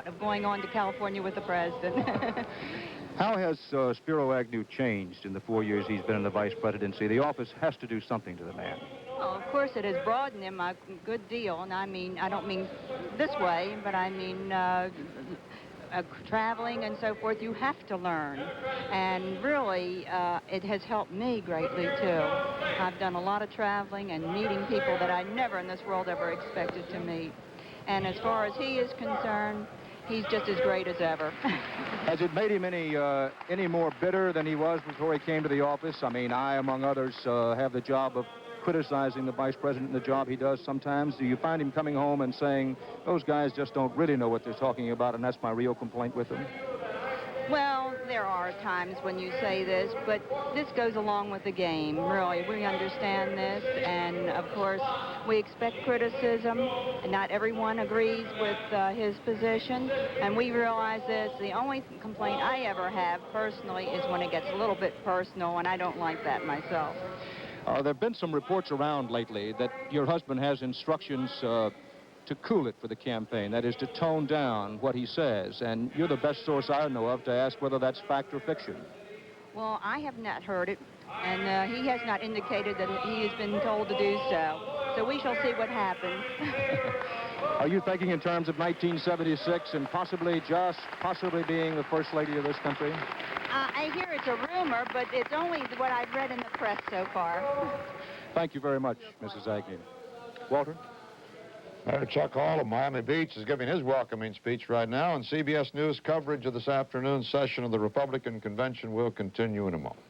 of going on to California with the president. How has Spiro Agnew changed in the 4 years he's been in the vice presidency? The office has to do something to the man. Well, of course, it has broadened him a good deal, and I mean, I don't mean this way, but I mean traveling and so forth, you have to learn. And really, it has helped me greatly, too. I've done a lot of traveling and meeting people that I never in this world ever expected to meet. And as far as he is concerned, he's just as great as ever. Has it made him any more bitter than he was before he came to the office? I mean, I, among others, have the job of criticizing the vice president in the job he does sometimes. Do you find him coming home and saying, those guys just don't really know what they're talking about, and that's my real complaint with them? Well, there are times when you say this, but this goes along with the game, really. We understand this, and of course, we expect criticism, and not everyone agrees with his position, and we realize this. The only complaint I ever have, personally, is when it gets a little bit personal, and I don't like that myself. There have been some reports around lately that your husband has instructions to cool it for the campaign, that is, to tone down what he says, and you're the best source I know of to ask whether that's fact or fiction. Well, I have not heard it, and he has not indicated that he has been told to do so. So we shall see what happens. Are you thinking in terms of 1976 and possibly, just possibly being the first lady of this country? I hear it's a rumor, but it's only what I've read in the press so far. Thank you very much, Mrs. Agnew. Walter? Mayor Chuck Hall of Miami Beach is giving his welcoming speech right now, and CBS News coverage of this afternoon's session of the Republican Convention will continue in a moment.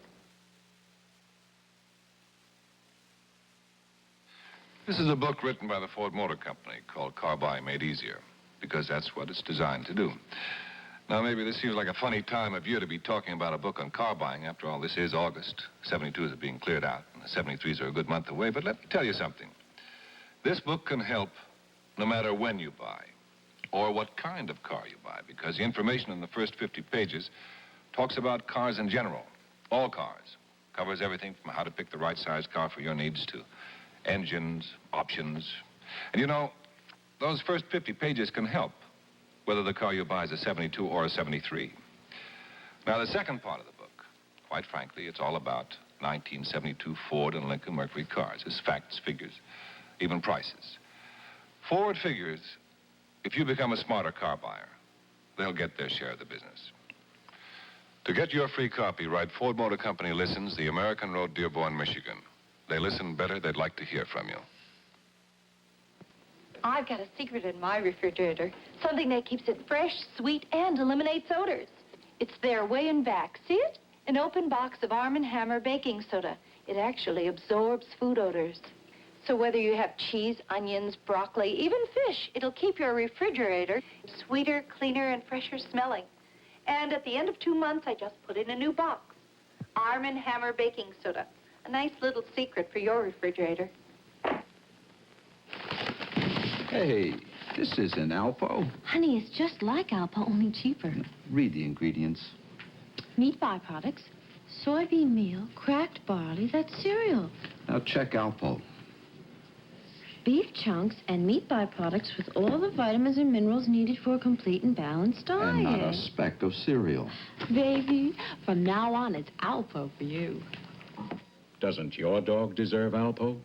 This is a book written by the Ford Motor Company called Car Buying Made Easier, because that's what it's designed to do. Now, maybe this seems like a funny time of year to be talking about a book on car buying. After all, this is August. 72s are being cleared out, and the 73s are a good month away. But let me tell you something. This book can help no matter when you buy or what kind of car you buy, because the information in the first 50 pages talks about cars in general, all cars. Covers everything from how to pick the right size car for your needs to engines, options. And you know, those first 50 pages can help whether the car you buy is a 72 or a 73. Now, the second part of the book, quite frankly, it's all about 1972 Ford and Lincoln Mercury cars. It's facts, figures, even prices. Ford figures, if you become a smarter car buyer, they'll get their share of the business. To get your free copy, write Ford Motor Company listens, the American Road, Dearborn, Michigan. They listen better, they'd like to hear from you. I've got a secret in my refrigerator, something that keeps it fresh, sweet, and eliminates odors. It's there way in back. See it? An open box of Arm & Hammer baking soda. It actually absorbs food odors. So whether you have cheese, onions, broccoli, even fish, it'll keep your refrigerator sweeter, cleaner, and fresher smelling. And at the end of 2 months, I just put in a new box. Arm & Hammer baking soda. A nice little secret for your refrigerator. Hey, this isn't Alpo. Honey, it's just like Alpo, only cheaper. Read the ingredients. Meat byproducts, soybean meal, cracked barley, that's cereal. Now check Alpo. Beef chunks and meat byproducts with all the vitamins and minerals needed for a complete and balanced diet. And not a speck of cereal. Baby, from now on, it's Alpo for you. Doesn't your dog deserve Alpo?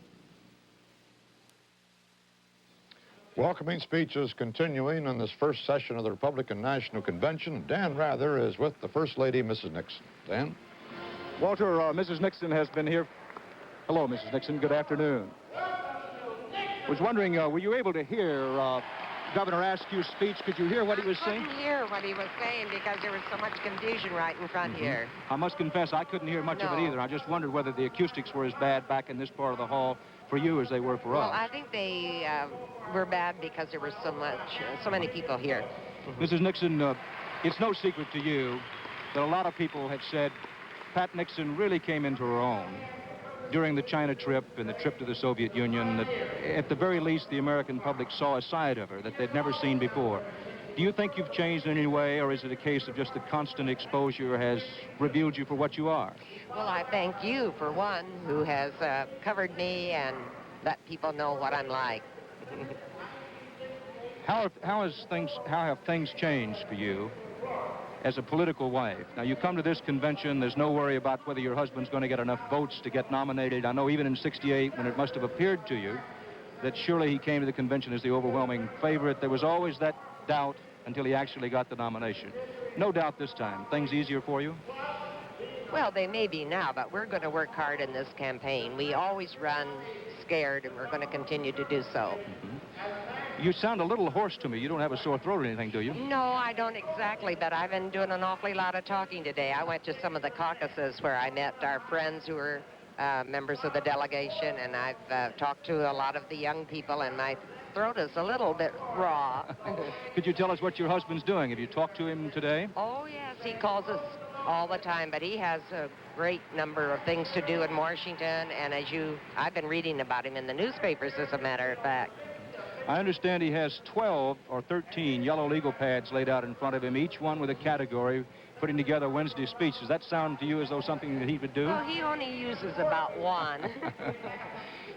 Welcoming speeches continuing in this first session of the Republican National Convention. Dan Rather is with the First Lady, Mrs. Nixon. Dan? Walter, Mrs. Nixon has been here. Hello, Mrs. Nixon. Good afternoon. I was wondering, were you able to hear Governor Askew's speech? Could you hear what he was saying? I couldn't hear what he was saying because there was so much confusion right in front here. I must confess, I couldn't hear much of it either. I just wondered whether the acoustics were as bad back in this part of the hall for you as they were for us. Well, I think they were bad because there was so many people here. Mrs. Nixon, it's no secret to you that a lot of people have said Pat Nixon really came into her own during the China trip and the trip to the Soviet Union, that at the very least the American public saw a side of her that they'd never seen before. Do you think you've changed in any way, or is it a case of just the constant exposure has revealed you for what you are? Well, I thank you, for one, who has covered me and let people know what I'm like. How have things changed for you as a political wife? Now, you come to this convention, there's no worry about whether your husband's going to get enough votes to get nominated. I know even in '68, when it must have appeared to you that surely he came to the convention as the overwhelming favorite, there was always that doubt until he actually got the nomination. No doubt this time. Things easier for you? Well, they may be now, but we're going to work hard in this campaign. We always run scared, and we're going to continue to do so. You sound a little hoarse to me. You don't have a sore throat or anything, do you? No, I don't exactly, but I've been doing an awfully lot of talking today. I went to some of the caucuses where I met our friends who were members of the delegation, and I've talked to a lot of the young people, and my throat is a little bit raw. Could you tell us what your husband's doing? Have you talked to him today? Oh, yes, he calls us all the time, but he has a great number of things to do in Washington, and I've been reading about him in the newspapers, as a matter of fact. I understand he has 12 or 13 yellow legal pads laid out in front of him, each one with a category, putting together Wednesday's speech. Does that sound to you as though something that he would do? Well, he only uses about one.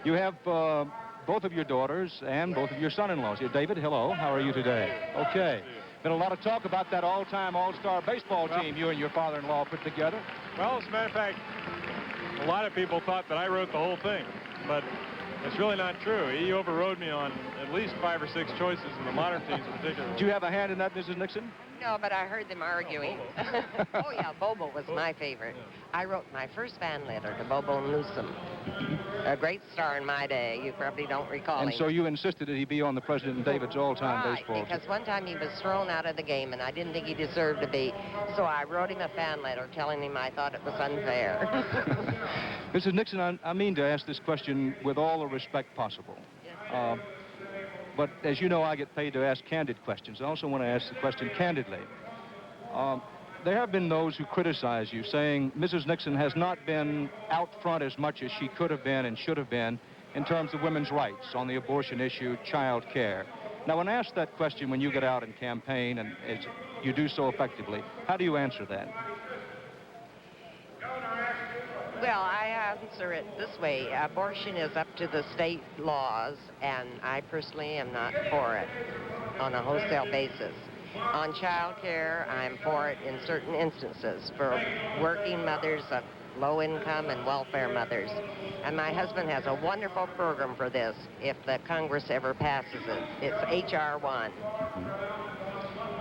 You have both of your daughters and both of your son-in-laws here. David, hello. How are you today? Okay. Been a lot of talk about that all-time all-star baseball team you and your father-in-law put together. Well, as a matter of fact, a lot of people thought that I wrote the whole thing, but it's really not true. He overrode me on at least 5 or 6 choices in the modern teams in particular. Did you have a hand in that, Mrs. Nixon? No, but I heard them arguing. Oh, yeah, Bobo was my favorite. I wrote my first fan letter to Bobo Newsom, a great star in my day. You probably don't recall him. And so you insisted that he be on the President and David's all-time baseball because team. one time he was thrown out of the game, and I didn't think he deserved to be. So I wrote him a fan letter telling him I thought it was unfair. Mrs. Nixon, I mean to ask this question with all the respect possible. Yes, but as you know, I get paid to ask candid questions. I also want to ask the question candidly. There have been those who criticize you, saying Mrs. Nixon has not been out front as much as she could have been and should have been in terms of women's rights on the abortion issue, child care. Now, when asked that question when you get out and campaign, and as you do so effectively, how do you answer that? Well, I answer it this way. Abortion is up to the state laws, and I personally am not for it on a wholesale basis. On child care, I'm for it in certain instances for working mothers of low income and welfare mothers. And my husband has a wonderful program for this if the Congress ever passes it. It's H.R. 1.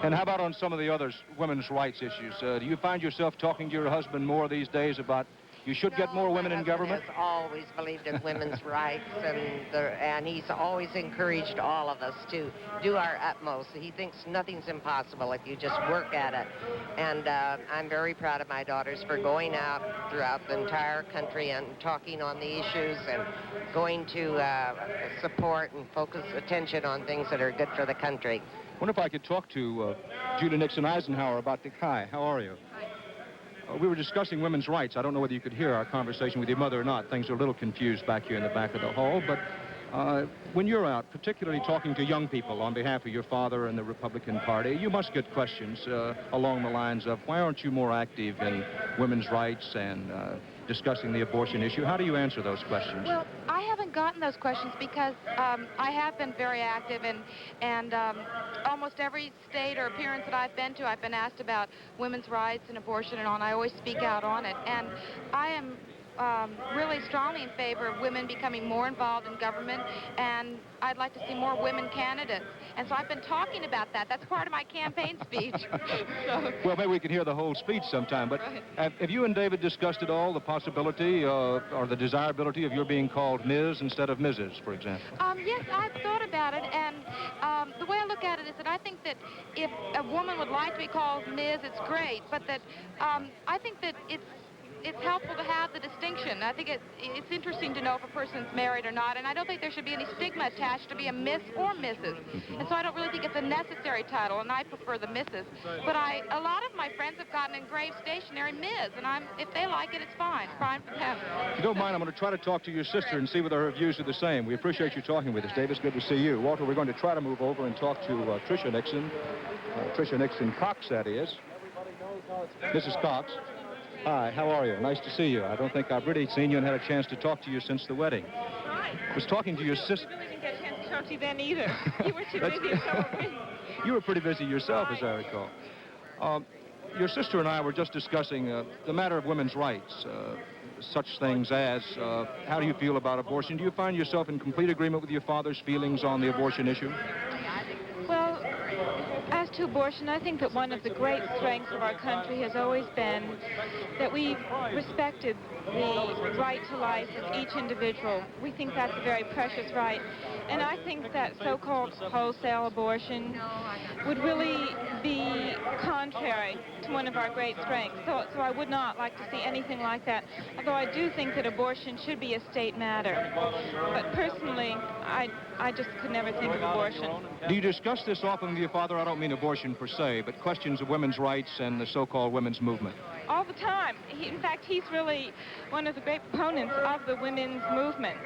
And how about on some of the other women's rights issues? Do you find yourself talking to your husband more these days about you should get more women in government? He has always believed in women's rights, and he's always encouraged all of us to do our utmost. He thinks nothing's impossible if you just work at it. And I'm very proud of my daughters for going out throughout the entire country and talking on the issues and going to support and focus attention on things that are good for the country. I wonder if I could talk to Judah Nixon Eisenhower about the Hi. How are you? We were discussing women's rights. I don't know whether you could hear our conversation with your mother or not. Things are a little confused back here in the back of the hall. But when you're out, particularly talking to young people on behalf of your father and the Republican Party, you must get questions along the lines of, why aren't you more active in women's rights and discussing the abortion issue? How do you answer those questions? Well, I haven't gotten those questions because I have been very active, and almost every state or appearance that I've been to, I've been asked about women's rights and abortion and all, and I always speak out on it. And I am really strongly in favor of women becoming more involved in government, and I'd like to see more women candidates. And so I've been talking about that. That's part of my campaign speech. Well, maybe we can hear the whole speech sometime. But right. Have you and David discussed at all the possibility or the desirability of your being called Ms. instead of Mrs., for example? Yes, I've thought about it, and the way I look at it is that I think that if a woman would like to be called Ms., it's great, but that I think that it's helpful to have the distinction. I think it's interesting to know if a person's married or not, and I don't think there should be any stigma attached to be a Miss or Mrs. And so I don't really think it's a necessary title, and I prefer the Mrs. But a lot of my friends have gotten engraved stationery Ms., and if they like it, it's fine. Fine for them. If you don't mind, I'm going to try to talk to your sister and see whether her views are the same. We appreciate you talking with us, Davis. Good to see you. Walter, we're going to try to move over and talk to Tricia Nixon. Tricia Nixon Cox, that is. Mrs. Cox. Hi, how are you? Nice to see you. I don't think I've really seen you and had a chance to talk to you since the wedding. I was talking to your sister. show you then either. You were too busy, and so were we. You were pretty busy yourself, as I recall. Your sister and I were just discussing the matter of women's rights, such things as how do you feel about abortion? Do you find yourself in complete agreement with your father's feelings on the abortion issue? Well, as to abortion, I think that one of the great strengths of our country has always been that we've respected the right to life of each individual. We think that's a very precious right. And I think that so-called wholesale abortion would really be contrary to one of our great strengths. So I would not like to see anything like that, although I do think that abortion should be a state matter. But personally, I just could never think of abortion. Do you discuss this often with your father? I don't mean abortion per se, but questions of women's rights and the so-called women's movement. All the time. In fact, he's really one of the great proponents of the women's movement.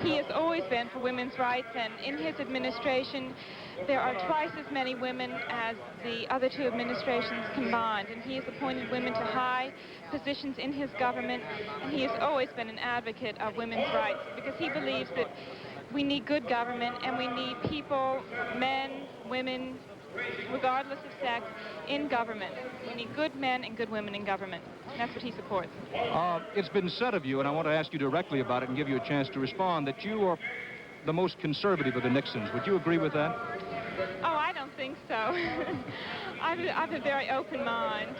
He has always been for women's rights, and in his administration, there are twice as many women as the other two administrations combined, and he has appointed women to high positions in his government, and he has always been an advocate of women's rights because he believes that we need good government and we need people, men, women, regardless of sex, in government. We need good men and good women in government. That's what he supports. It's been said of you, and I want to ask you directly about it and give you a chance to respond, that you are the most conservative of the Nixons. Would you agree with that? Oh, I don't think so. I've a very open mind,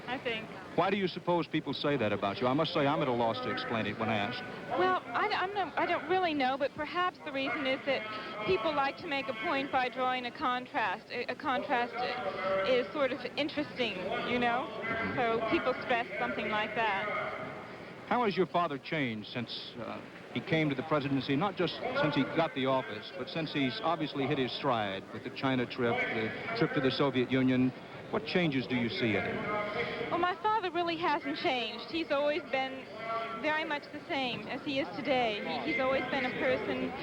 I think. Why do you suppose people say that about you? I must say I'm at a loss to explain it when asked. Well, I don't really know, but perhaps the reason is that people like to make a point by drawing a contrast. A contrast is sort of interesting, you know? So people stress something like that. How has your father changed since he came to the presidency, not just since he got the office, but since he's obviously hit his stride with the China trip, the trip to the Soviet Union? What changes do you see in him? Well, my father really hasn't changed. He's always been very much the same as he is today. He's always been a person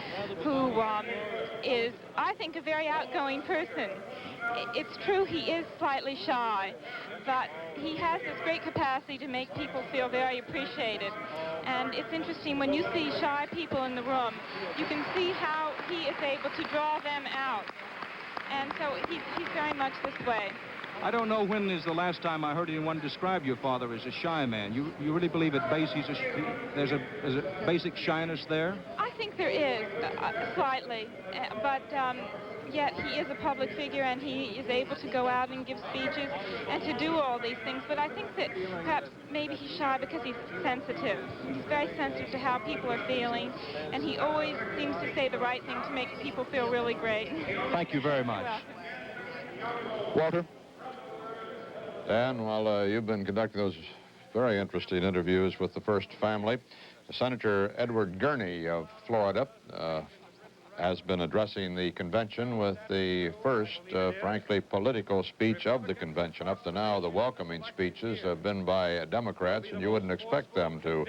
who is, I think, a very outgoing person. It's true he is slightly shy, but he has this great capacity to make people feel very appreciated. And it's interesting, when you see shy people in the room, you can see how he is able to draw them out. And so he's very much this way. I don't know when is the last time I heard anyone describe your father as a shy man. You really believe at base there's a basic shyness there? I think there is, slightly, but yet he is a public figure and he is able to go out and give speeches and to do all these things. But I think that perhaps maybe he's shy because he's sensitive. He's very sensitive to how people are feeling, and he always seems to say the right thing to make people feel really great. Thank you very much. Walter? Dan, while you've been conducting those very interesting interviews with the First Family, Senator Edward Gurney of Florida has been addressing the convention with the first, frankly, political speech of the convention. Up to now, the welcoming speeches have been by Democrats, and you wouldn't expect them to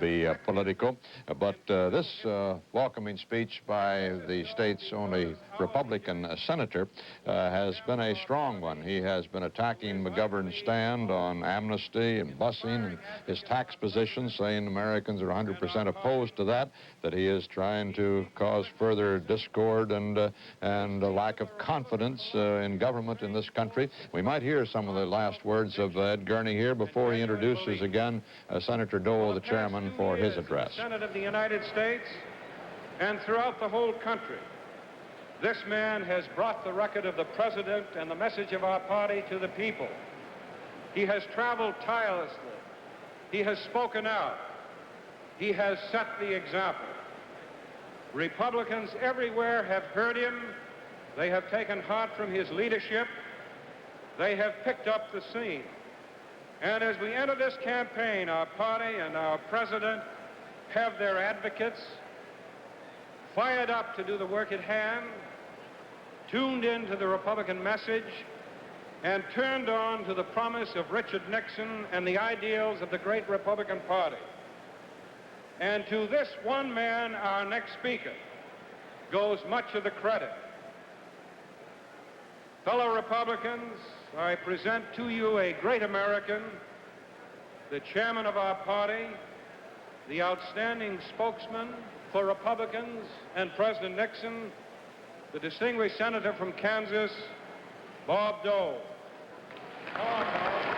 be political. But this welcoming speech by the state's only Republican senator has been a strong one. He has been attacking McGovern's stand on amnesty and busing and his tax position, saying Americans are 100% opposed to that he is trying to cause further discord and a lack of confidence in government in this country. We might hear some of the last words of Ed Gurney here before he introduces again Senator Dole, the chairman, for his address. Senate of the United States and throughout the whole country, this man has brought the record of the president and the message of our party to the people. He has traveled tirelessly. He has spoken out. He has set the example. Republicans everywhere have heard him. They have taken heart from his leadership. They have picked up the scene. And as we enter this campaign, our party and our president have their advocates fired up to do the work at hand, tuned into the Republican message, and turned on to the promise of Richard Nixon and the ideals of the great Republican Party. And to this one man, our next speaker, goes much of the credit. Fellow Republicans, I present to you a great American, the chairman of our party, the outstanding spokesman, for Republicans and President Nixon, the distinguished senator from Kansas, Bob Dole. Come on, Bob.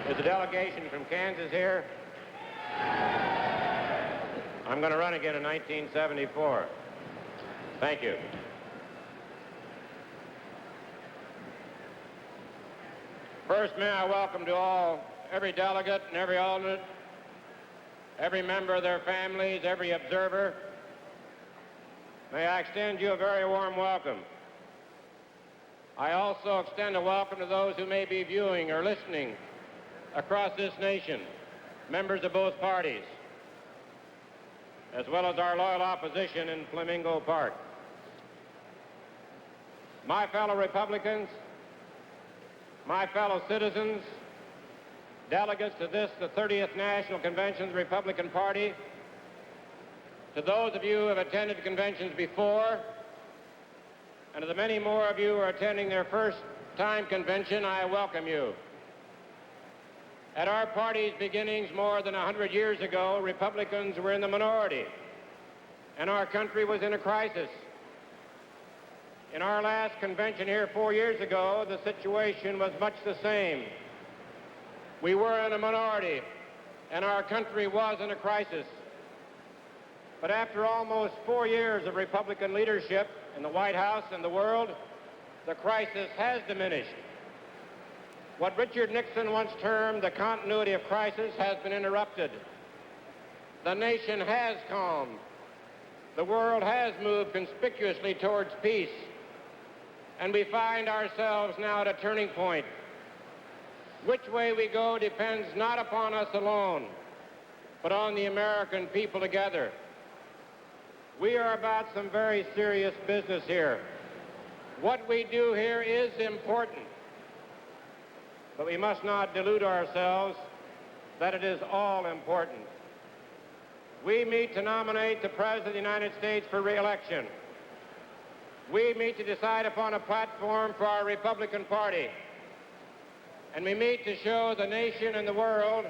Is the delegation from Kansas here? I'm going to run again in 1974. Thank you. First, may I welcome to every delegate and every alternate, every member of their families, every observer. May I extend you a very warm welcome. I also extend a welcome to those who may be viewing or listening across this nation, members of both parties, as well as our loyal opposition in Flamingo Park. My fellow Republicans, my fellow citizens, delegates to this, the 30th National Convention of the Republican Party, to those of you who have attended conventions before, and to the many more of you who are attending their first time convention, I welcome you. At our party's beginnings more than 100 years ago, Republicans were in the minority, and our country was in a crisis. In our last convention here 4 years ago, the situation was much the same. We were in a minority, and our country was in a crisis. But after almost 4 years of Republican leadership in the White House and the world, the crisis has diminished. What Richard Nixon once termed the continuity of crisis has been interrupted. The nation has calmed. The world has moved conspicuously towards peace. And we find ourselves now at a turning point. Which way we go depends not upon us alone, but on the American people together. We are about some very serious business here. What we do here is important. But we must not delude ourselves that it is all important. We meet to nominate the President of the United States for re-election. We meet to decide upon a platform for our Republican Party. And we meet to show the nation and the world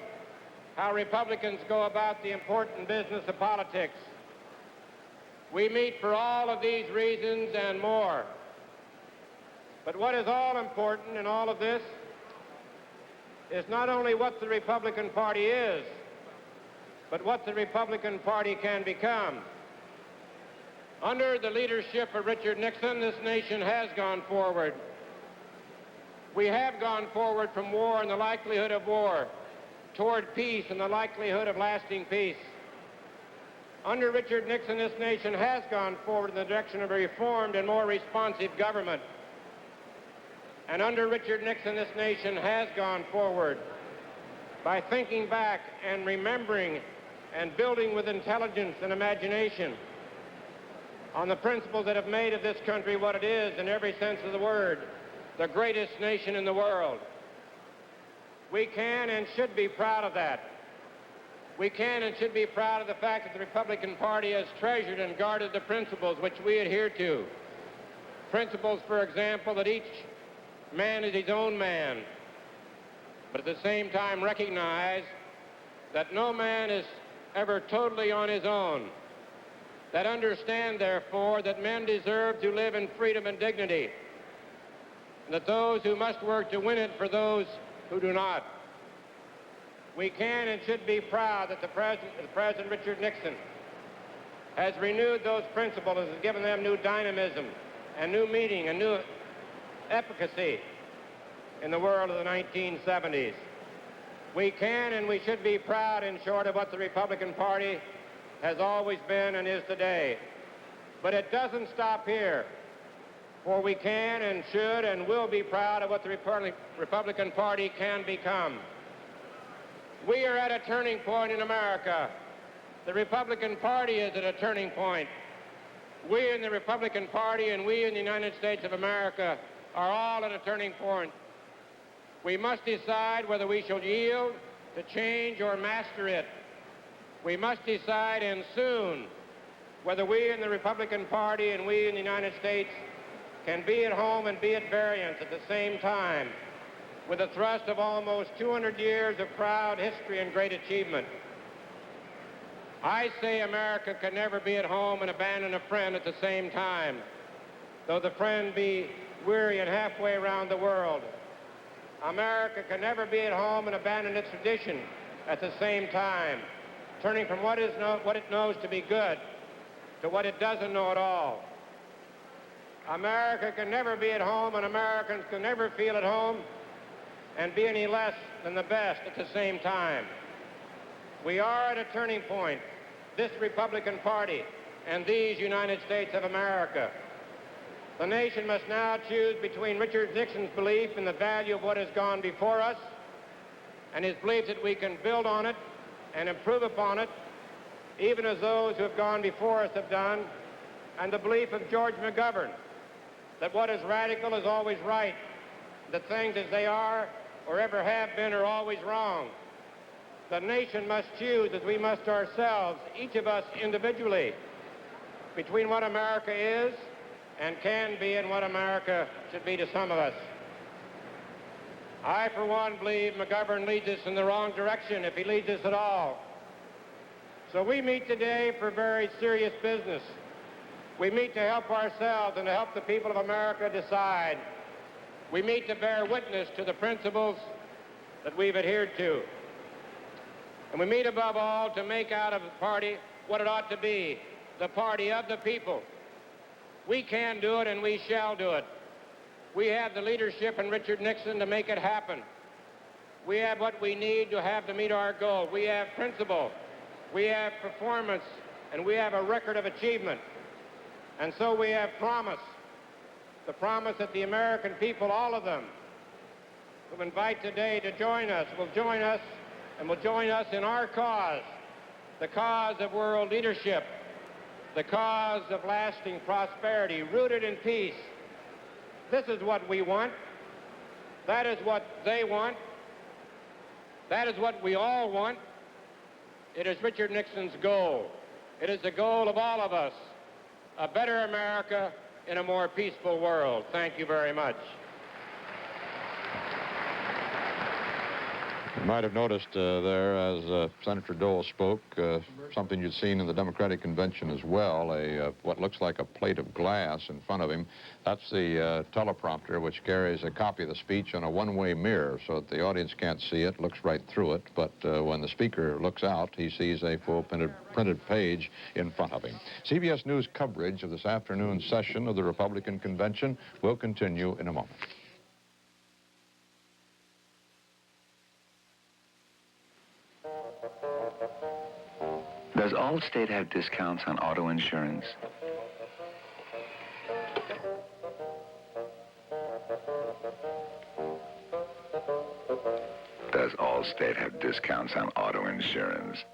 how Republicans go about the important business of politics. We meet for all of these reasons and more. But what is all important in all of this is not only what the Republican Party is, but what the Republican Party can become. Under the leadership of Richard Nixon, this nation has gone forward. We have gone forward from war and the likelihood of war toward peace and the likelihood of lasting peace. Under Richard Nixon, this nation has gone forward in the direction of a reformed and more responsive government. And under Richard Nixon, this nation has gone forward by thinking back and remembering and building with intelligence and imagination on the principles that have made of this country what it is in every sense of the word, the greatest nation in the world. We can and should be proud of that. We can and should be proud of the fact that the Republican Party has treasured and guarded the principles which we adhere to. Principles, for example, that each man is his own man, but at the same time recognize that no man is ever totally on his own. That understand, therefore, that men deserve to live in freedom and dignity, and that those who must work to win it for those who do not. We can and should be proud that the President Richard Nixon has renewed those principles and has given them new dynamism and new meaning and new efficacy in the world of the 1970s. We can and we should be proud, in short, of what the Republican Party has always been and is today. But it doesn't stop here, for we can and should and will be proud of what the Republican Party can become. We are at a turning point in America. The Republican Party is at a turning point. We in the Republican Party and we in the United States of America are all at a turning point. We must decide whether we shall yield to change or master it. We must decide, and soon, whether we in the Republican Party and we in the United States can be at home and be at variance at the same time, with a thrust of almost 200 years of proud history and great achievement. I say America can never be at home and abandon a friend at the same time, though the friend be weary and halfway around the world. America can never be at home and abandon its tradition at the same time, turning from what it knows to be good to what it doesn't know at all. America can never be at home, and Americans can never feel at home and be any less than the best at the same time. We are at a turning point, this Republican Party and these United States of America. The nation must now choose between Richard Nixon's belief in the value of what has gone before us and his belief that we can build on it and improve upon it, even as those who have gone before us have done, and the belief of George McGovern that what is radical is always right, that things as they are or ever have been are always wrong. The nation must choose, as we must ourselves, each of us individually, between what America is and can be and what America should be to some of us. I, for one, believe McGovern leads us in the wrong direction, if he leads us at all. So we meet today for very serious business. We meet to help ourselves and to help the people of America decide. We meet to bear witness to the principles that we've adhered to. And we meet above all to make out of the party what it ought to be, the party of the people. We can do it and we shall do it. We have the leadership in Richard Nixon to make it happen. We have what we need to have to meet our goal. We have principle, we have performance, and we have a record of achievement. And so we have promise, the promise that the American people, all of them, who invite today to join us, will join us and will join us in our cause, the cause of world leadership, the cause of lasting prosperity, rooted in peace. This is what we want. That is what they want. That is what we all want. It is Richard Nixon's goal. It is the goal of all of us, a better America in a more peaceful world. Thank you very much. You might have noticed there, as Senator Dole spoke, something you'd seen in the Democratic Convention as well, what looks like a plate of glass in front of him. That's the teleprompter, which carries a copy of the speech on a one-way mirror, so that the audience can't see it, looks right through it. But when the speaker looks out, he sees a full printed page in front of him. CBS News coverage of this afternoon's session of the Republican Convention will continue in a moment. Does Allstate have discounts on auto insurance? Does Allstate have discounts on auto insurance?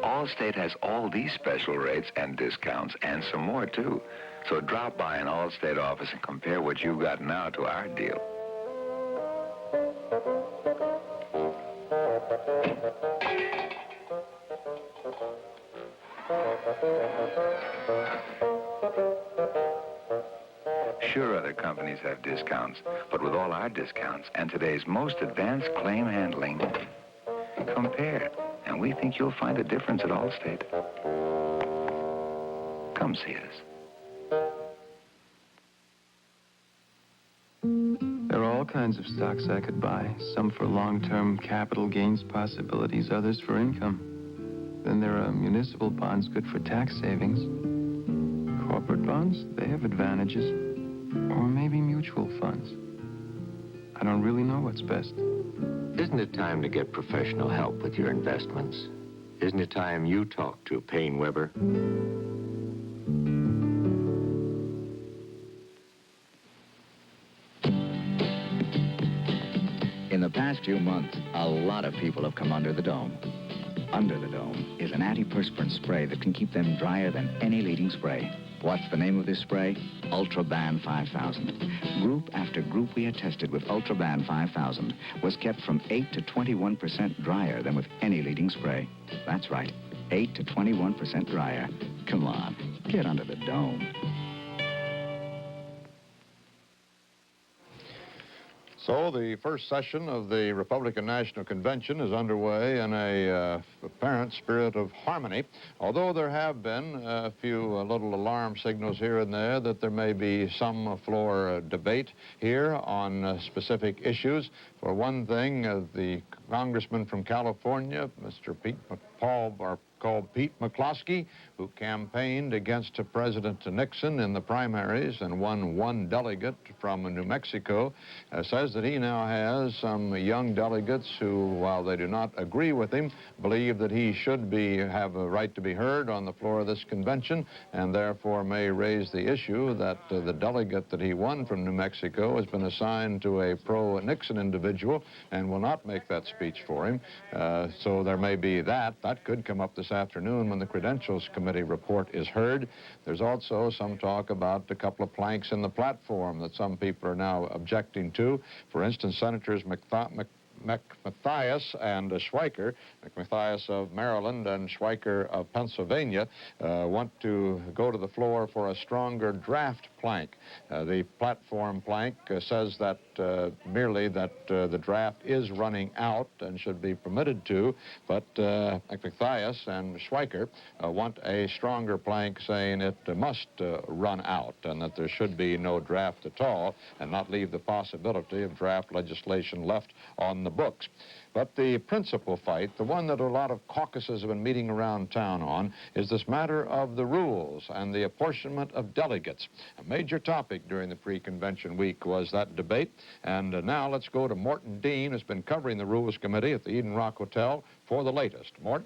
Allstate has all these special rates and discounts and some more, too. So drop by an Allstate office and compare what you got now to our deal. Sure, other companies have discounts, but with all our discounts and today's most advanced claim handling, compare, and we think you'll find a difference at Allstate. Come see us. There are all kinds of stocks I could buy, some for long-term capital gains possibilities, others for income. Then there are municipal bonds good for tax savings. Corporate bonds, they have advantages. Or maybe mutual funds. I don't really know what's best. Isn't it time to get professional help with your investments? Isn't it time you talk to Payne Weber? In the past few months, a lot of people have come under the dome. Under the Dome is an antiperspirant spray that can keep them drier than any leading spray. What's the name of this spray? Ultraban 5000. Group after group we had tested with Ultraban 5000 was kept from 8 to 21% drier than with any leading spray. That's right, 8 to 21% drier. Come on, get under the dome. So the first session of the Republican National Convention is underway in a apparent spirit of harmony, although there have been a few little alarm signals here and there that there may be some floor debate here on specific issues. For one thing, the congressman from California, Mr. called Pete McCloskey, who campaigned against President Nixon in the primaries and won one delegate from New Mexico, says that he now has some young delegates who, while they do not agree with him, believe that he should have a right to be heard on the floor of this convention, and therefore may raise the issue that the delegate that he won from New Mexico has been assigned to a pro-Nixon individual and will not make that speech for him. So there may be that. That could come up this afternoon when the Credentials Committee report is heard. There's also some talk about a couple of planks in the platform that some people are now objecting to. For instance, Senators Mathias and Schweiker, Mathias of Maryland and Schweiker of Pennsylvania, want to go to the floor for a stronger draft plank. The platform plank says that merely that the draft is running out and should be permitted to, but Mathias and Schweiker want a stronger plank saying it must run out and that there should be no draft at all and not leave the possibility of draft legislation left on the books. But the principal fight, the one that a lot of caucuses have been meeting around town on, is this matter of the rules and the apportionment of delegates. A major topic during the pre-convention week was that debate. And now let's go to Morton Dean, who's been covering the Rules Committee at the Eden Rock Hotel, for the latest. Morton?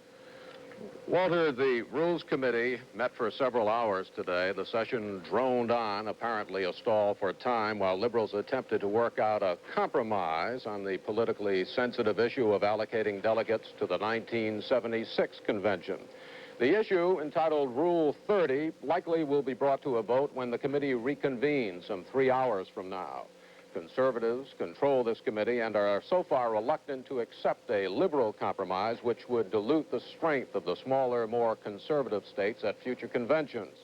Walter, the Rules Committee met for several hours today. The session droned on, apparently a stall for time, while liberals attempted to work out a compromise on the politically sensitive issue of allocating delegates to the 1976 convention. The issue, entitled Rule 30, likely will be brought to a vote when the committee reconvenes some 3 hours from now. Conservatives control this committee and are so far reluctant to accept a liberal compromise which would dilute the strength of the smaller, more conservative states at future conventions.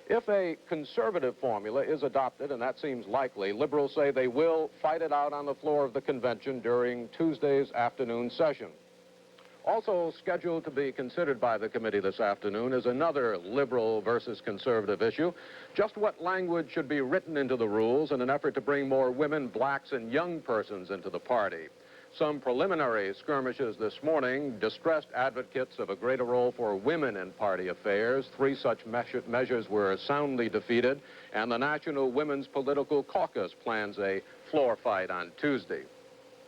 If a conservative formula is adopted, and that seems likely, liberals say they will fight it out on the floor of the convention during Tuesday's afternoon session. Also scheduled to be considered by the committee this afternoon is another liberal versus conservative issue. Just what language should be written into the rules in an effort to bring more women, blacks, and young persons into the party. Some preliminary skirmishes this morning distressed advocates of a greater role for women in party affairs. 3 such measures were soundly defeated, and the National Women's Political Caucus plans a floor fight on Tuesday.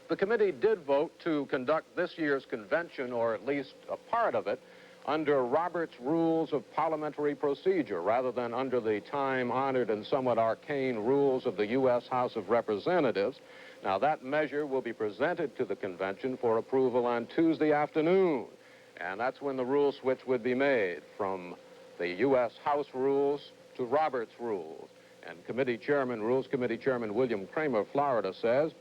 The committee did vote to conduct this year's convention, or at least a part of it, under Robert's Rules of Parliamentary Procedure, rather than under the time-honored and somewhat arcane rules of the U.S. House of Representatives. Now, that measure will be presented to the convention for approval on Tuesday afternoon, and that's when the rule switch would be made from the U.S. House rules to Robert's rules. And Rules Committee Chairman William Kramer of Florida says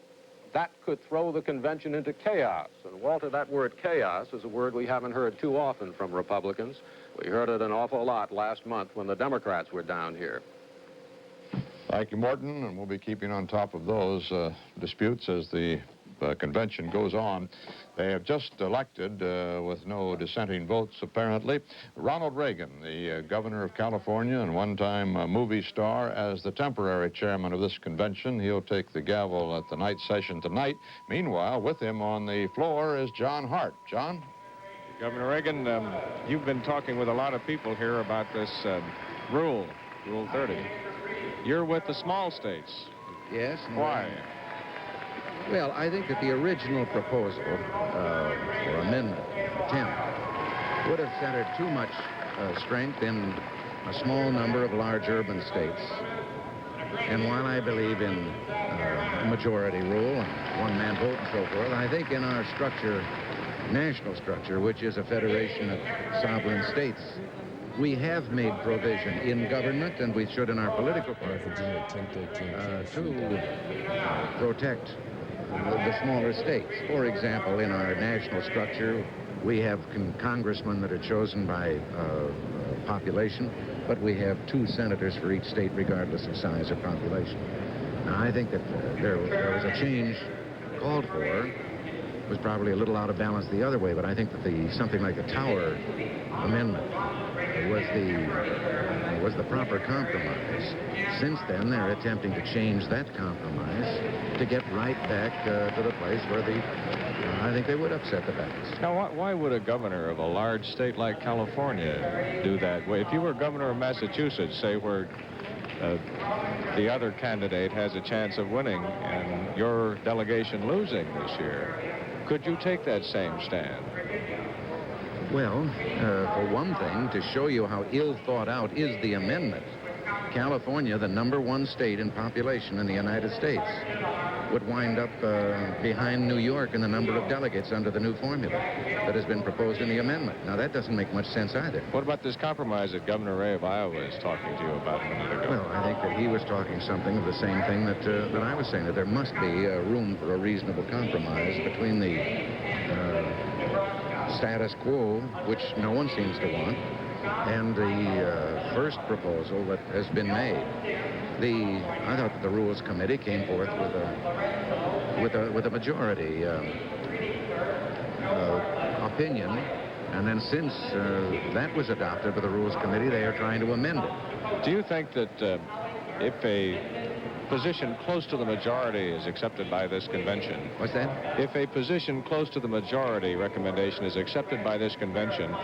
that could throw the convention into chaos. And, Walter, that word chaos is a word we haven't heard too often from Republicans. We heard it an awful lot last month when the Democrats were down here. Thank you, Morton, and we'll be keeping on top of those disputes as the convention goes on. They have just elected, with no dissenting votes apparently, Ronald Reagan, the governor of California and one-time movie star, as the temporary chairman of this convention. He'll take the gavel at the night session tonight. Meanwhile, with him on the floor is John Hart. John? Governor Reagan, you've been talking with a lot of people here about this Rule 30. You're with the small states. Yes. Why? Well, I think that the original proposal, or amendment, attempt, would have centered too much strength in a small number of large urban states. And while I believe in majority rule, one-man vote and so forth, I think in our structure, national structure, which is a federation of sovereign states, we have made provision in government, and we should in our political parties, to protect the smaller states. For example, in our national structure, we have congressmen that are chosen by population, but we have 2 senators for each state, regardless of size or population. Now, I think that there was a change called for. It was probably a little out of balance the other way, but I think that something like the Tower Amendment was the proper compromise. Since then, they're attempting to change that compromise to get right back to the place where I think they would upset the balance. Now, why would a governor of a large state like California do that? If you were governor of Massachusetts, say, where the other candidate has a chance of winning and your delegation losing this year, could you take that same stand? Well, for one thing, to show you how ill thought out is the amendment, California, the #1 state in population in the United States, would wind up behind New York in the number of delegates under the new formula that has been proposed in the amendment. Now, that doesn't make much sense either. What about this compromise that Governor Ray of Iowa is talking to you about a minute ago? Well, I think that he was talking something of the same thing that I was saying, that there must be room for a reasonable compromise between the status quo, which no one seems to want, and the first proposal that has been made. I thought that the Rules Committee came forth with a majority opinion, and then since that was adopted by the Rules Committee, they are trying to amend it. Do you think that if a position close to the majority is accepted by this convention... What's that? If a position close to the majority recommendation is accepted by this convention,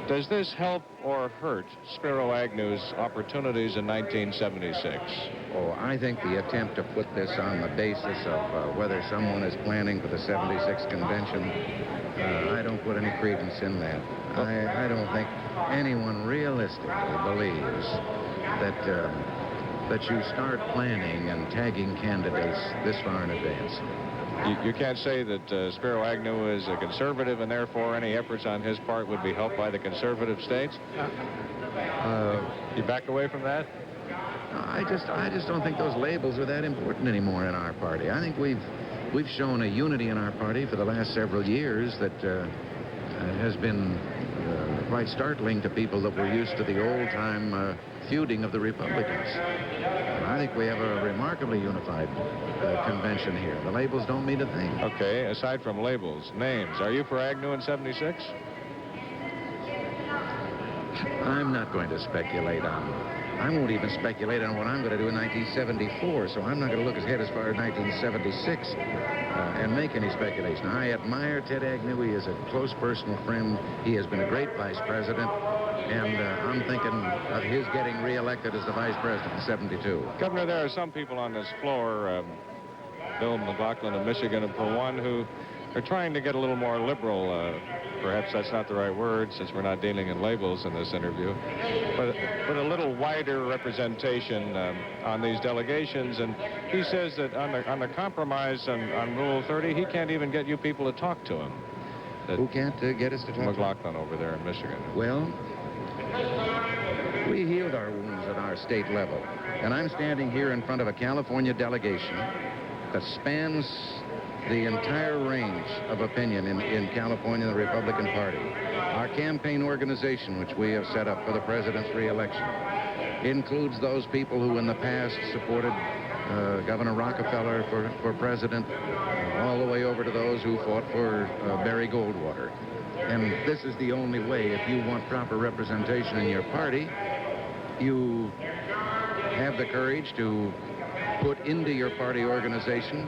does this help or hurt Spiro Agnew's opportunities in 1976? Oh, I think the attempt to put this on the basis of whether someone is planning for the 76 convention, I don't put any credence in that. I don't think anyone realistically believes that you start planning and tagging candidates this far in advance. You can't say that Spiro Agnew is a conservative and therefore any efforts on his part would be helped by the conservative states? You back away from that? I just don't think those labels are that important anymore in our party. I think we've shown a unity in our party for the last several years that has been quite startling to people that were used to the old-time feuding of the Republicans. And I think we have a remarkably unified convention here. The labels don't mean a thing. Okay, aside from labels, names. Are you for Agnew in 76? I'm not going to speculate on... I won't even speculate on what I'm going to do in 1974, so I'm not going to look ahead as far as 1976 and make any speculation. I admire Ted Agnew. He is a close personal friend. He has been a great vice president, and I'm thinking of his getting reelected as the vice president in 72. Governor, there are some people on this floor, Bill McLaughlin of Michigan, for one, who are trying to get a little more liberal. Perhaps that's not the right word, since we're not dealing in labels in this interview, but a little wider representation on these delegations. And he says that on the compromise on Rule 30, he can't even get you people to talk to him. Who can't get us to talk to him? McLaughlin over there in Michigan. Well, we healed our wounds at our state level, and I'm standing here in front of a California delegation that spans the entire range of opinion in California, the Republican Party. Our campaign organization, which we have set up for the president's reelection, includes those people who in the past supported Governor Rockefeller for president, all the way over to those who fought for Barry Goldwater. And this is the only way, if you want proper representation in your party, you have the courage to put into your party organization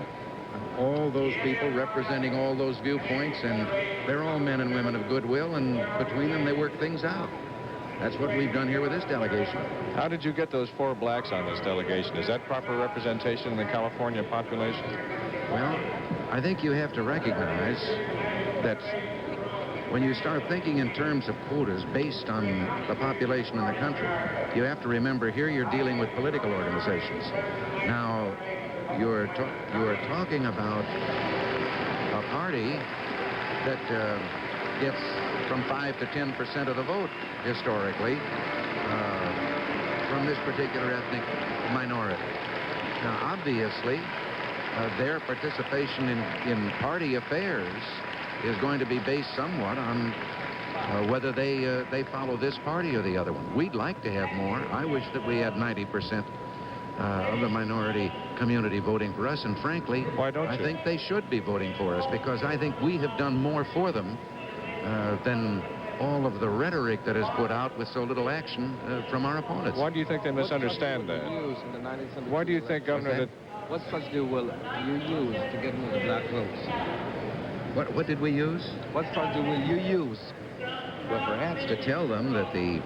all those people representing all those viewpoints, and they're all men and women of goodwill, and between them they work things out. That's what we've done here with this delegation. How did you get those 4 blacks on this delegation? Is that proper representation in the California population? Well, I think you have to recognize that when you start thinking in terms of quotas based on the population in the country, you have to remember here you're dealing with political organizations. Now, you're talking about a party that gets from 5 to 10% of the vote historically from this particular ethnic minority. Now, obviously, their participation in party affairs is going to be based somewhat on whether they follow this party or the other one. We'd like to have more. I wish that we had 90% of the minority community voting for us, and frankly, why don't I you? think they should be voting for us, because I think we have done more for them than all of the rhetoric that is put out with so little action from our opponents. Why do you think they misunderstand that? Why do you think, Governor, that... What strategy will you use to get rid of the black votes? What did we use? What strategy will you use? Well, perhaps to tell them that the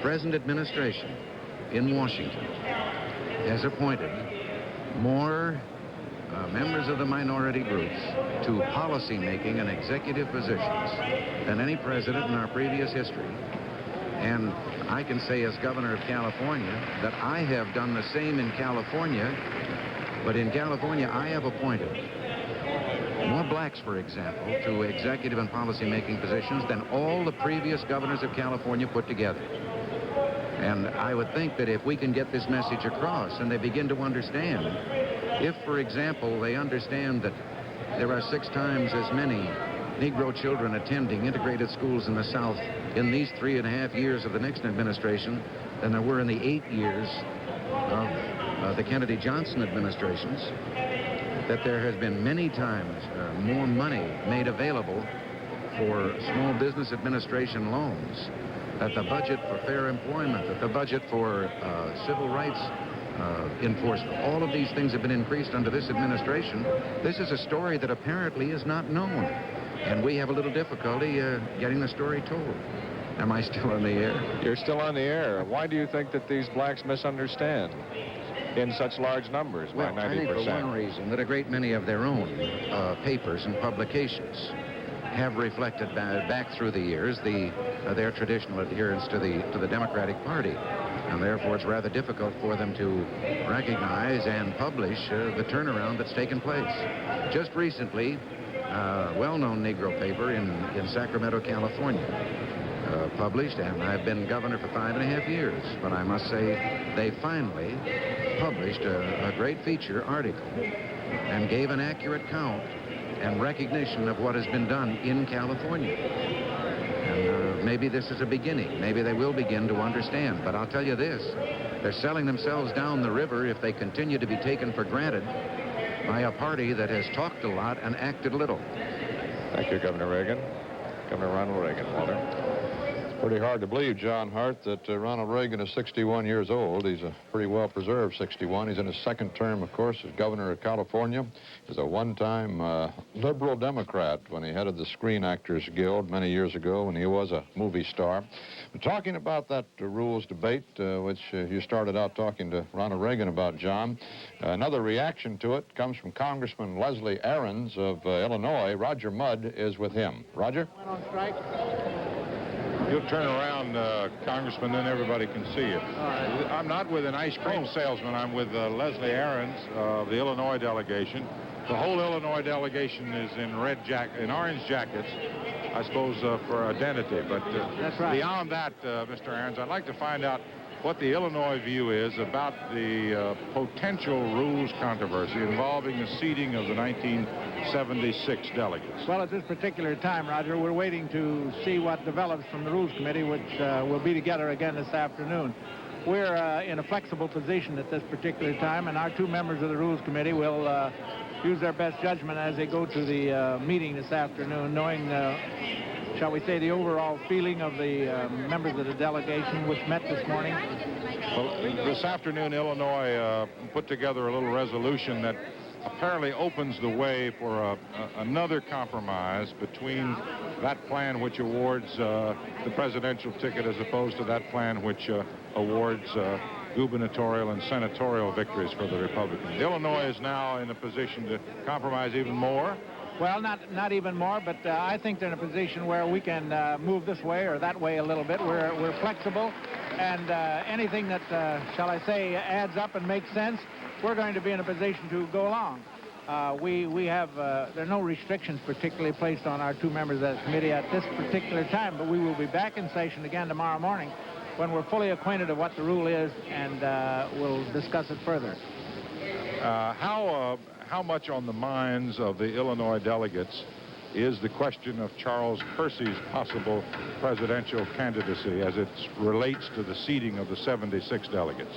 present administration in Washington has appointed more members of the minority groups to policy-making and executive positions than any president in our previous history. And I can say as governor of California that I have done the same in California, but in California I have appointed more blacks, for example, to executive and policy-making positions than all the previous governors of California put together. And I would think that if we can get this message across and they begin to understand, if, for example, they understand that there are 6 times as many Negro children attending integrated schools in the South in these 3.5 years of the Nixon administration than there were in the 8 years of the Kennedy-Johnson administrations, that there has been many times more money made available for small business administration loans, that the budget for fair employment, that the budget for civil rights enforcement, all of these things have been increased under this administration. This is a story that apparently is not known, and we have a little difficulty getting the story told. Am I still on the air? You're still on the air. Why do you think that these blacks misunderstand in such large numbers, well, by 90%? I think for one reason that a great many of their own papers and publications have reflected back through the years their traditional adherence to the Democratic Party, and therefore it's rather difficult for them to recognize and publish the turnaround that's taken place. Just recently, a well-known Negro paper in Sacramento, California, published, and I've been governor for 5.5 years, but I must say they finally published a great feature article and gave an accurate count and recognition of what has been done in California. And maybe this is a beginning. Maybe they will begin to understand. But I'll tell you this, they're selling themselves down the river if they continue to be taken for granted by a party that has talked a lot and acted little. Thank you, Governor Reagan. Governor Ronald Reagan, Walter. Pretty hard to believe, John Hart, that Ronald Reagan is 61 years old. He's a pretty well-preserved 61. He's in his second term, of course, as governor of California. He's a one-time liberal Democrat when he headed the Screen Actors Guild many years ago when he was a movie star. But talking about that rules debate, which you started out talking to Ronald Reagan about, John, another reaction to it comes from Congressman Leslie Aarons of Illinois. Roger Mudd is with him. Roger? Went on strike. You'll turn around, Congressman, then everybody can see you. I'm not with an ice cream salesman. I'm with Leslie Aarons of the Illinois delegation. The whole Illinois delegation is in orange jackets, I suppose, for identity. But that's right. Beyond that, Mr. Aarons, I'd like to find out what the Illinois view is about the potential rules controversy involving the seating of the 1976 delegates. Well, at this particular time, Roger, we're waiting to see what develops from the Rules Committee, which will be together again this afternoon. We're in a flexible position at this particular time, and our 2 members of the Rules Committee will use their best judgment as they go to the meeting this afternoon, knowing shall we say, the overall feeling of the members of the delegation which met this morning? Well, this afternoon, Illinois put together a little resolution that apparently opens the way for another compromise between that plan which awards the presidential ticket as opposed to that plan which awards gubernatorial and senatorial victories for the Republicans. Illinois is now in a position to compromise even more. Well, not even more, but I think they're in a position where we can move this way or that way a little bit. We're flexible, and anything that, shall I say, adds up and makes sense, we're going to be in a position to go along. we have, there are no restrictions particularly placed on our 2 members of that committee at this particular time, but we will be back in session again tomorrow morning when we're fully acquainted of what the rule is, and we'll discuss it further. How much on the minds of the Illinois delegates is the question of Charles Percy's possible presidential candidacy as it relates to the seating of the 76 delegates?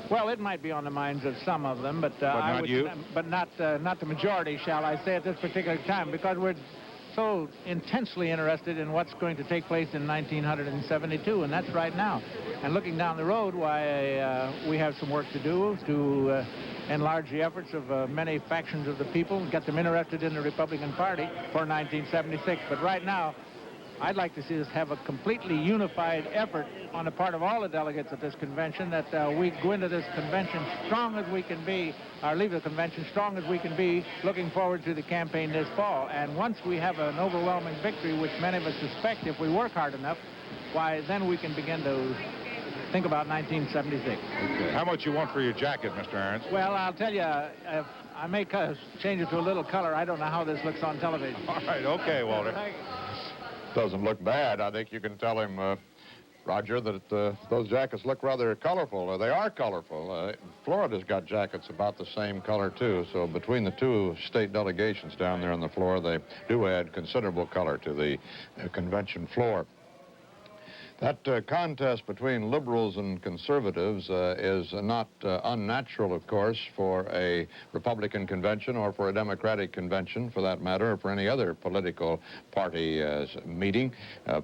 Well, it might be on the minds of some of them, but not you? But not the majority, shall I say, at this particular time, because we're so intensely interested in what's going to take place in 1972, and that's right now. And looking down the road, why we have some work to do to enlarge the efforts of many factions of the people, get them interested in the Republican Party for 1976. But right now, I'd like to see us have a completely unified effort on the part of all the delegates at this convention, that we go into this convention strong as we can be, or leave the convention strong as we can be, looking forward to the campaign this fall. And once we have an overwhelming victory, which many of us suspect if we work hard enough, why, then we can begin to think about 1976. Okay. How much you want for your jacket, Mr. Ahrens? Well, I'll tell you, if I may change it to a little color, I don't know how this looks on television. All right, okay, Walter. Doesn't look bad. I think you can tell him, Roger, that those jackets look rather colorful. They are colorful. Florida's got jackets about the same color, too. So between the 2 state delegations down there on the floor, they do add considerable color to the convention floor. That contest between liberals and conservatives is not unnatural, of course, for a Republican convention or for a Democratic convention, for that matter, or for any other political party meeting.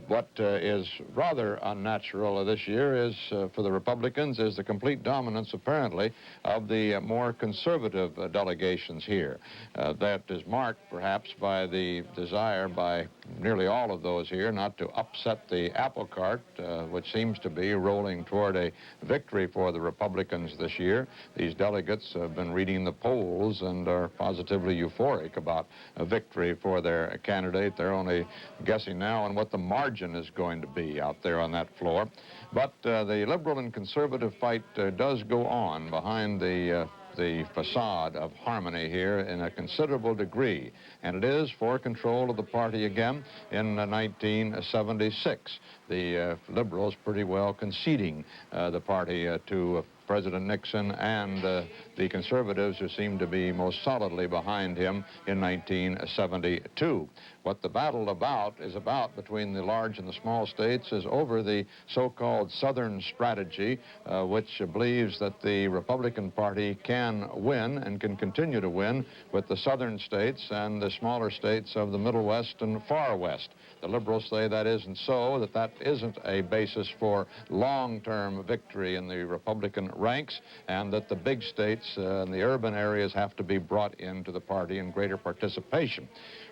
What is rather unnatural this year is, for the Republicans, is the complete dominance, apparently, of the more conservative delegations here. That is marked, perhaps, by the desire by nearly all of those here not to upset the apple cart, which seems to be rolling toward a victory for the Republicans this year. These delegates have been reading the polls and are positively euphoric about a victory for their candidate. They're only guessing now on what the margin is going to be out there on that floor. But the liberal and conservative fight does go on behind the facade of harmony here in a considerable degree, and it is for control of the party again in 1976. The liberals pretty well conceding the party to President Nixon, and the conservatives who seem to be most solidly behind him in 1972. What the battle is about between the large and the small states is over the so-called Southern strategy, which believes that the Republican Party can win and can continue to win with the southern states and the smaller states of the Middle West and Far West. The liberals say that isn't so, that isn't a basis for long-term victory in the Republican ranks, and that the big states and the urban areas have to be brought into the party in greater participation.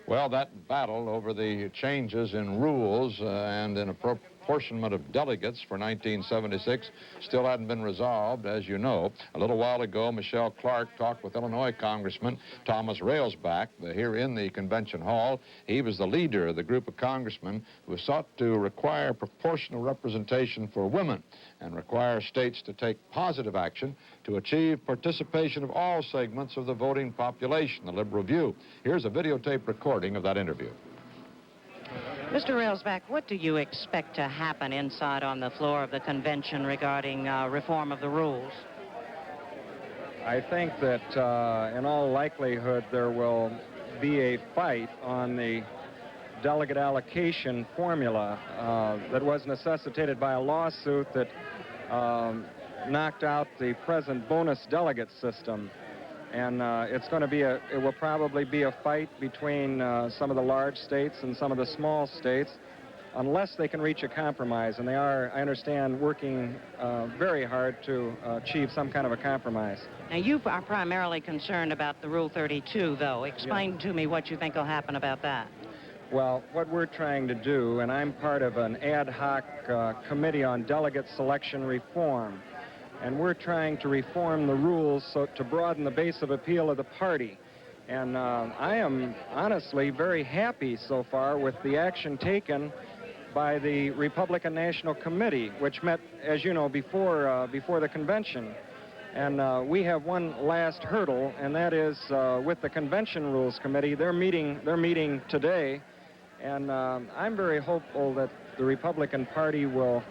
Well, that battle over the changes in rules and in apportionment of delegates for 1976 still hadn't been resolved, as you know. A little while ago, Michelle Clark talked with Illinois Congressman Thomas Railsback here in the convention hall. He was the leader of the group of congressmen who sought to require proportional representation for women and require states to take positive action to achieve participation of all segments of the voting population, the liberal view. Here's a videotape recording of that interview. Mr. Railsback, what do you expect to happen inside on the floor of the convention regarding reform of the rules? I think that in all likelihood there will be a fight on the delegate allocation formula that was necessitated by a lawsuit that knocked out the present bonus delegate system. And it will probably be a fight between some of the large states and some of the small states, unless they can reach a compromise. And they are, I understand, working very hard to achieve some kind of a compromise. Now, you are primarily concerned about the Rule 32, though. Explain to me what you think will happen about that. Well, what we're trying to do, and I'm part of an ad hoc committee on delegate selection reform, and we're trying to reform the rules to broaden the base of appeal of the party. And I am honestly very happy so far with the action taken by the Republican National Committee, which met, as you know, before the convention. And we have one last hurdle, and that is with the Convention Rules Committee. They're meeting today, and I'm very hopeful that the Republican Party will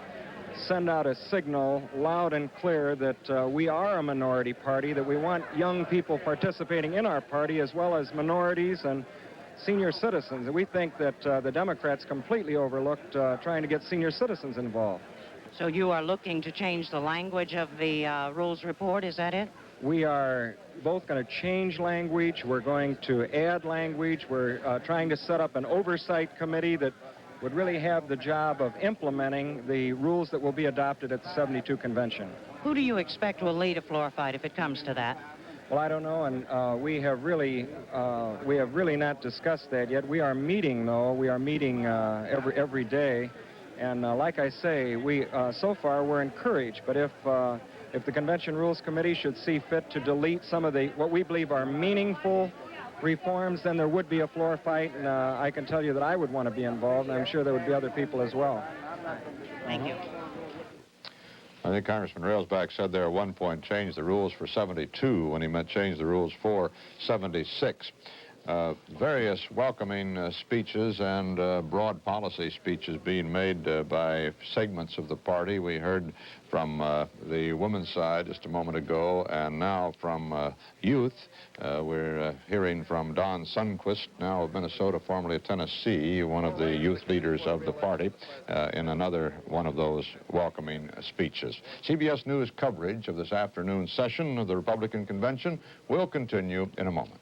send out a signal loud and clear that we are a minority party, that we want young people participating in our party as well as minorities and senior citizens. And we think that the Democrats completely overlooked trying to get senior citizens involved. So you are looking to change the language of the rules report, is that it? We are both going to change language. We're going to add language. We're trying to set up an oversight committee that would really have the job of implementing the rules that will be adopted at the 72 convention. Who do you expect will lead a floor fight if it comes to that? Well, I don't know, and we have really not discussed that yet. We are meeting, though. We are meeting every day, and like I say, we so far we're encouraged. But if the Convention Rules Committee should see fit to delete some of the what we believe are meaningful reforms, then there would be a floor fight, and I can tell you that I would want to be involved, and I'm sure there would be other people as well. Thank you. I think Congressman Railsback said there at one point change the rules for 72 when he meant change the rules for 76. Various welcoming speeches and broad policy speeches being made by segments of the party. We heard from the women's side just a moment ago, and now from youth. We're hearing from Don Sundquist, now of Minnesota, formerly of Tennessee, one of the youth leaders of the party, in another one of those welcoming speeches. CBS News coverage of this afternoon's session of the Republican Convention will continue in a moment.